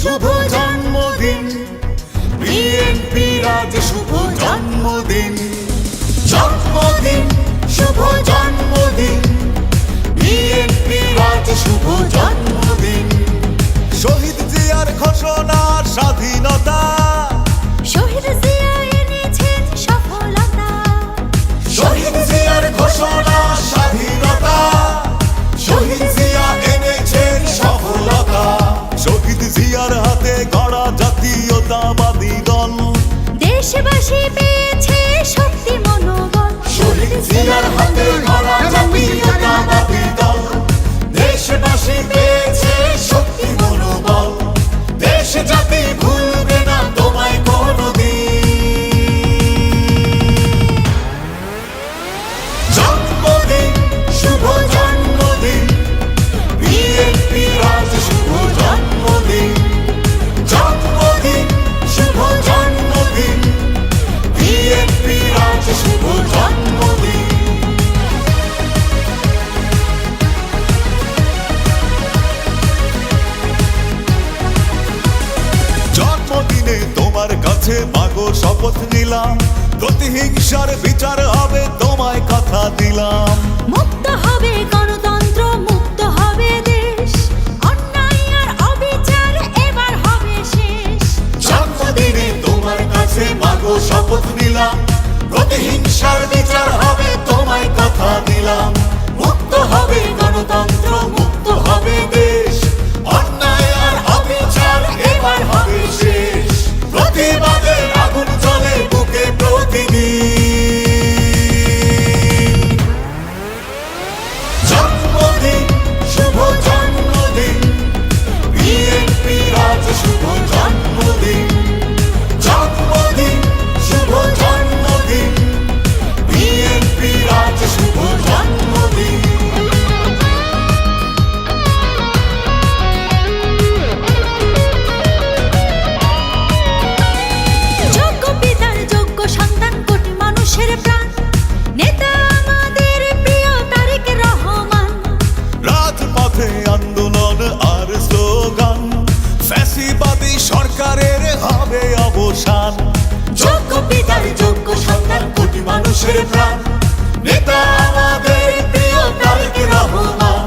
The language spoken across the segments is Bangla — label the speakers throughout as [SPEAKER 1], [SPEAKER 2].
[SPEAKER 1] শুভ জন্মদিন বিএনপির আজ শুভ জন্মদিন, জন্মদিন শুভ জন্মদিন বিএনপির আজ শুভ জন্মদিন। শহীদ জিয়ার ঘোষণা স্বাধীনতা,
[SPEAKER 2] শহীদ জিয়া এনেছেন সফলতা,
[SPEAKER 1] শহীদ জিয়ার ঘোষণা স্বাধীনতা, শহীদ জিয়া এনেছেন সফলতা। শহীদ জিয়ার হাতে গড়া জাতীয়তাবাদী দল,
[SPEAKER 2] দেশবাসী পেয়েছে শক্তি মনোবল।
[SPEAKER 1] শহীদ জিয়ার হাতে গড়া জাতীয়তাবাদী দল, দেশবাসী পেয়েছে শক্তি মনোবল। দেশ জাতি ভুলবে না তোমায় কোনদিন। জন্মদিন শুভ জন্মদিন বিএনপির আজ শুভ জন্মদিন, জন্মদিন শুভ জন্মদিন বিএনপির আজ শুভ জন্মদিন। জন্মদিনে তোমার কাছে মাগো শপথ নিলাম, প্রতিহিংসার বিচার হবে তোমায় কথা দিলাম।
[SPEAKER 2] মুক্ত হবে গণতন্ত্র, মুক্ত হবে দেশ, অন্যায় আর অবিচার এবার হবে শেষ।
[SPEAKER 1] জন্মদিনে তোমার কাছে মাগো শপথ নিলাম, প্রতিহিংসার বিচার হবে তোমায় কথা দিলাম। মুক্ত হবে গণতন্ত্র, মুক্ত হবে দেশ, অন্যায় আর অবিচার এবার হবে শেষ। প্রতিবাদের আগুন জ্বলে বুকে প্রতিদিন। জন্মদিন শুভ জন্মদিন বিএনপির আজ শুভ জন্মদিন, জন্মদিন শুভ জন্মদিন বিএনপির আজ শুভ জন্মদিন।
[SPEAKER 2] যোগ্য পিতার যোগ্য সন্তান, কোটি মানুষের প্রাণ, নেতা আমাদের প্রিয় তারেক রহমান।
[SPEAKER 1] রাজপথে আন্দোলন আর স্লোগান, ফ্যাসিবাদী সরকারের হবে অবসান। যোগ্য পিতার যোগ্য সন্তান, কোটি মানুষের প্রাণ, নেতা আমাদের প্রিয় তারেক রহমান।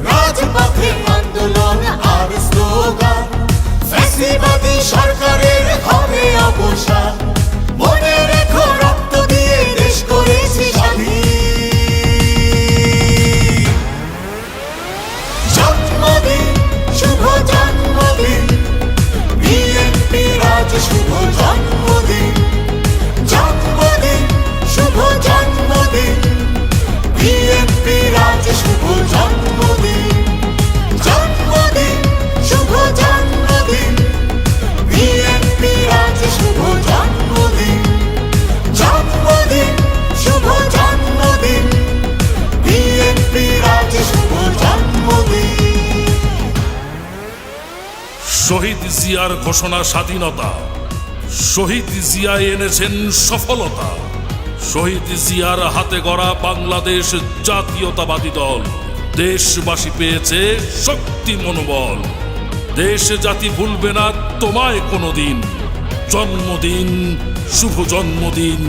[SPEAKER 1] রাজপথে আন্দোলন আর স্লোগান, ফ্যাসিবাদী সরকারের হবে অবসান। মনে রেখো রক্ত দিয়ে দেশ করেছি স্বাধীন। জন্মদিন শুভ জন্মদিন বিএনপির আজ শুভ জন্মদিন, জন্মদিন শুভ জন্মদিন বিএনপির আজ শুভ জন্মদিন, জন্মদিন শুভ জন্মদিন বিএনপির আজ শুভ জন্মদিন, জন্মদিন শুভ জন্মদিন বিএনপির আজ শুভ জন্মদিন।
[SPEAKER 3] শহীদ জিয়ার ঘোষণা স্বাধীনতা, শহীদ জিয়া এনেছেন সফলতা। শহীদ জিয়ার হাতে গড়া বাংলাদেশ জাতীয়তাবাদী দল, দেশবাসী পেয়েছে শক্তি মনোবল। দেশ জাতি ভুলবে না তোমায় কোনোদিন। জন্মদিন শুভ জন্মদিন